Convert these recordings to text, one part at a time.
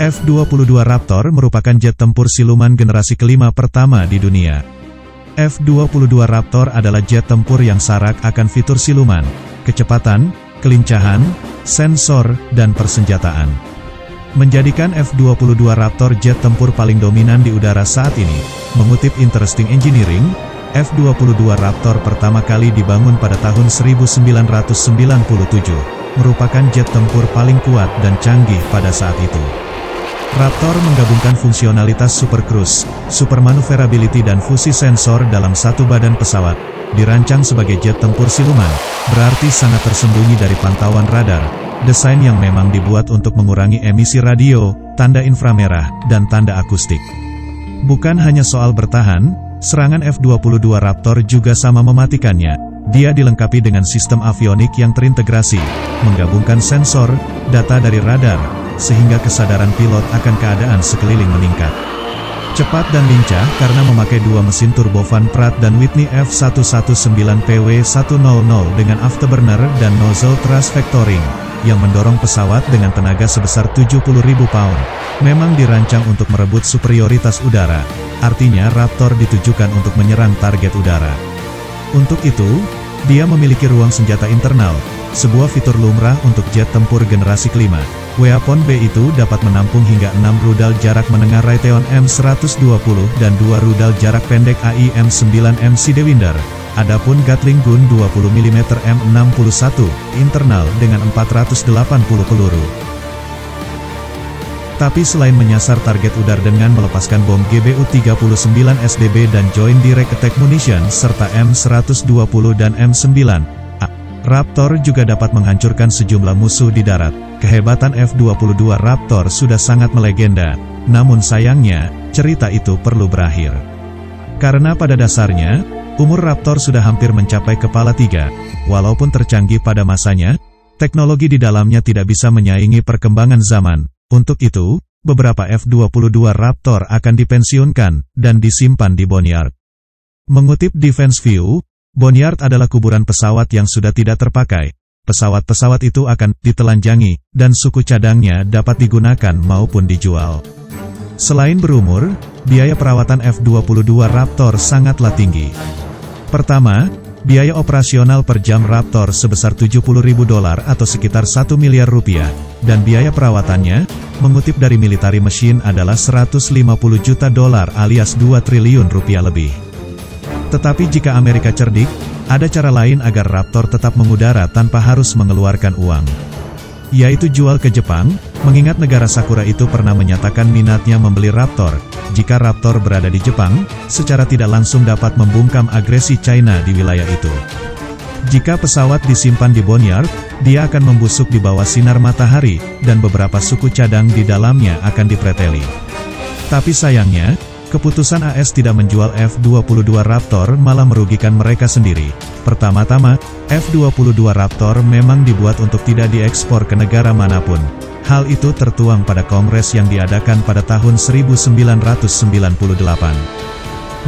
F-22 Raptor merupakan jet tempur siluman generasi kelima pertama di dunia. F-22 Raptor adalah jet tempur yang syarat akan fitur siluman, kecepatan, kelincahan, sensor, dan persenjataan. Menjadikan F-22 Raptor jet tempur paling dominan di udara saat ini. Mengutip Interesting Engineering, F-22 Raptor pertama kali dibangun pada tahun 1997, merupakan jet tempur paling kuat dan canggih pada saat itu. Raptor menggabungkan fungsionalitas Super Cruise, Super Maneuverability dan fusi sensor dalam satu badan pesawat. Dirancang sebagai jet tempur siluman, berarti sangat tersembunyi dari pantauan radar. Desain yang memang dibuat untuk mengurangi emisi radio, tanda inframerah, dan tanda akustik. Bukan hanya soal bertahan, serangan F-22 Raptor juga sama mematikannya. Dia dilengkapi dengan sistem avionik yang terintegrasi, menggabungkan sensor, data dari radar, sehingga kesadaran pilot akan keadaan sekeliling meningkat. Cepat dan lincah karena memakai dua mesin turbofan Pratt dan Whitney F119PW100 dengan afterburner dan nozzle thrust vectoring, yang mendorong pesawat dengan tenaga sebesar 70.000 pound. Memang dirancang untuk merebut superioritas udara, artinya Raptor ditujukan untuk menyerang target udara. Untuk itu, dia memiliki ruang senjata internal, sebuah fitur lumrah untuk jet tempur generasi kelima. Weapon B itu dapat menampung hingga 6 rudal jarak menengah Raytheon M120 dan 2 rudal jarak pendek AIM-9M Sidewinder. Adapun Gatling Gun 20 mm M61 internal dengan 480 peluru. Tapi selain menyasar target udara dengan melepaskan bom GBU-39 SDB dan Joint Direct Attack Munition serta M120 dan M9, Raptor juga dapat menghancurkan sejumlah musuh di darat. Kehebatan F-22 Raptor sudah sangat melegenda, namun sayangnya, cerita itu perlu berakhir. Karena pada dasarnya, umur Raptor sudah hampir mencapai kepala tiga. Walaupun tercanggih pada masanya, teknologi di dalamnya tidak bisa menyaingi perkembangan zaman. Untuk itu, beberapa F-22 Raptor akan dipensiunkan, dan disimpan di Boneyard. Mengutip Defense View, Boneyard adalah kuburan pesawat yang sudah tidak terpakai. Pesawat-pesawat itu akan ditelanjangi, dan suku cadangnya dapat digunakan maupun dijual. Selain berumur, biaya perawatan F-22 Raptor sangatlah tinggi. Pertama, biaya operasional per jam Raptor sebesar $70.000 atau sekitar 1 miliar rupiah, dan biaya perawatannya, mengutip dari Military Machine adalah $150 juta alias 2 triliun rupiah lebih. Tetapi jika Amerika cerdik, ada cara lain agar Raptor tetap mengudara tanpa harus mengeluarkan uang. Yaitu jual ke Jepang, mengingat negara Sakura itu pernah menyatakan minatnya membeli Raptor. Jika Raptor berada di Jepang, secara tidak langsung dapat membungkam agresi China di wilayah itu. Jika pesawat disimpan di Boneyard, dia akan membusuk di bawah sinar matahari, dan beberapa suku cadang di dalamnya akan dipreteli. Tapi sayangnya, keputusan AS tidak menjual F-22 Raptor malah merugikan mereka sendiri. Pertama-tama, F-22 Raptor memang dibuat untuk tidak diekspor ke negara manapun. Hal itu tertuang pada kongres yang diadakan pada tahun 1998.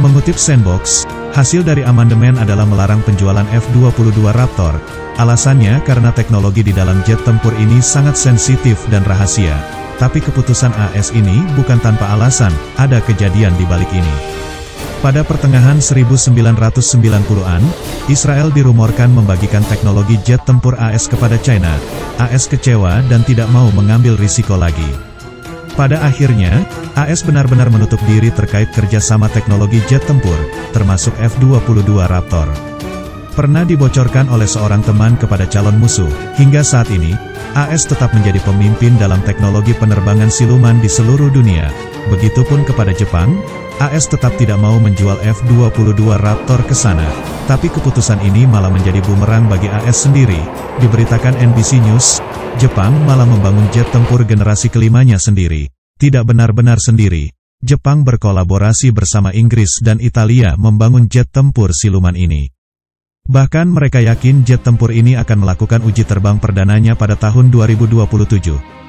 Mengutip Sandbox, hasil dari amandemen adalah melarang penjualan F-22 Raptor. Alasannya karena teknologi di dalam jet tempur ini sangat sensitif dan rahasia. Tapi keputusan AS ini bukan tanpa alasan, ada kejadian di balik ini. Pada pertengahan 1990-an, Israel dirumorkan membagikan teknologi jet tempur AS kepada China. AS kecewa dan tidak mau mengambil risiko lagi. Pada akhirnya, AS benar-benar menutup diri terkait kerjasama teknologi jet tempur, termasuk F-22 Raptor. Pernah dibocorkan oleh seorang teman kepada calon musuh. Hingga saat ini, AS tetap menjadi pemimpin dalam teknologi penerbangan siluman di seluruh dunia. Begitupun kepada Jepang, AS tetap tidak mau menjual F-22 Raptor ke sana. Tapi keputusan ini malah menjadi bumerang bagi AS sendiri. Diberitakan NBC News, Jepang malah membangun jet tempur generasi kelimanya sendiri. Tidak benar-benar sendiri. Jepang berkolaborasi bersama Inggris dan Italia membangun jet tempur siluman ini. Bahkan mereka yakin jet tempur ini akan melakukan uji terbang perdananya pada tahun 2027,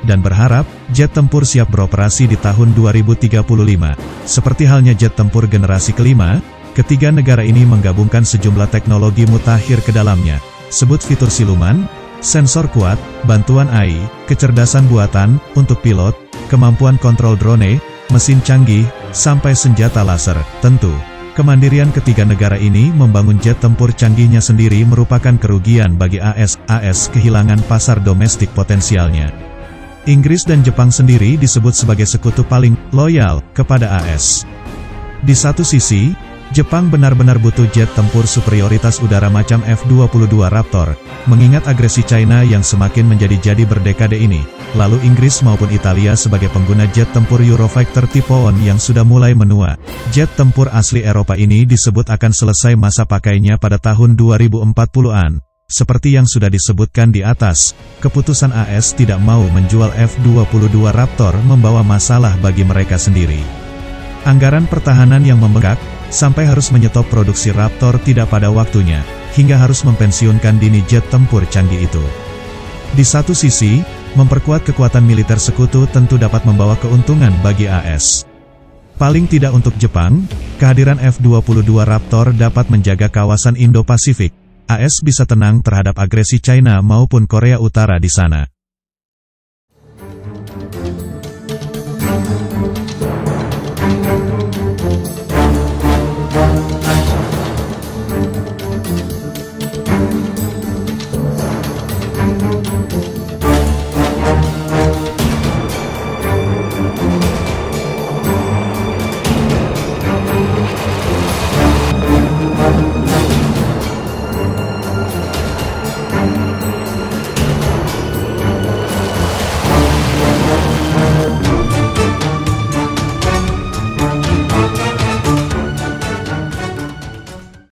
dan berharap jet tempur siap beroperasi di tahun 2035. Seperti halnya jet tempur generasi kelima, ketiga negara ini menggabungkan sejumlah teknologi mutakhir ke dalamnya, sebut fitur siluman, sensor kuat, bantuan AI, kecerdasan buatan, untuk pilot, kemampuan kontrol drone, mesin canggih, sampai senjata laser. Tentu, kemandirian ketiga negara ini membangun jet tempur canggihnya sendiri merupakan kerugian bagi AS. AS kehilangan pasar domestik potensialnya. Inggris dan Jepang sendiri disebut sebagai sekutu paling loyal kepada AS. Di satu sisi, Jepang benar-benar butuh jet tempur superioritas udara macam F-22 Raptor, mengingat agresi China yang semakin menjadi-jadi berdekade ini. Lalu Inggris maupun Italia sebagai pengguna jet tempur Eurofighter tipe ON yang sudah mulai menua. Jet tempur asli Eropa ini disebut akan selesai masa pakainya pada tahun 2040-an. Seperti yang sudah disebutkan di atas, keputusan AS tidak mau menjual F-22 Raptor membawa masalah bagi mereka sendiri. Anggaran pertahanan yang membengkak, sampai harus menyetop produksi Raptor tidak pada waktunya, hingga harus mempensiunkan dini jet tempur canggih itu. Di satu sisi, memperkuat kekuatan militer sekutu tentu dapat membawa keuntungan bagi AS. Paling tidak untuk Jepang, kehadiran F-22 Raptor dapat menjaga kawasan Indo-Pasifik. AS bisa tenang terhadap agresi China maupun Korea Utara di sana.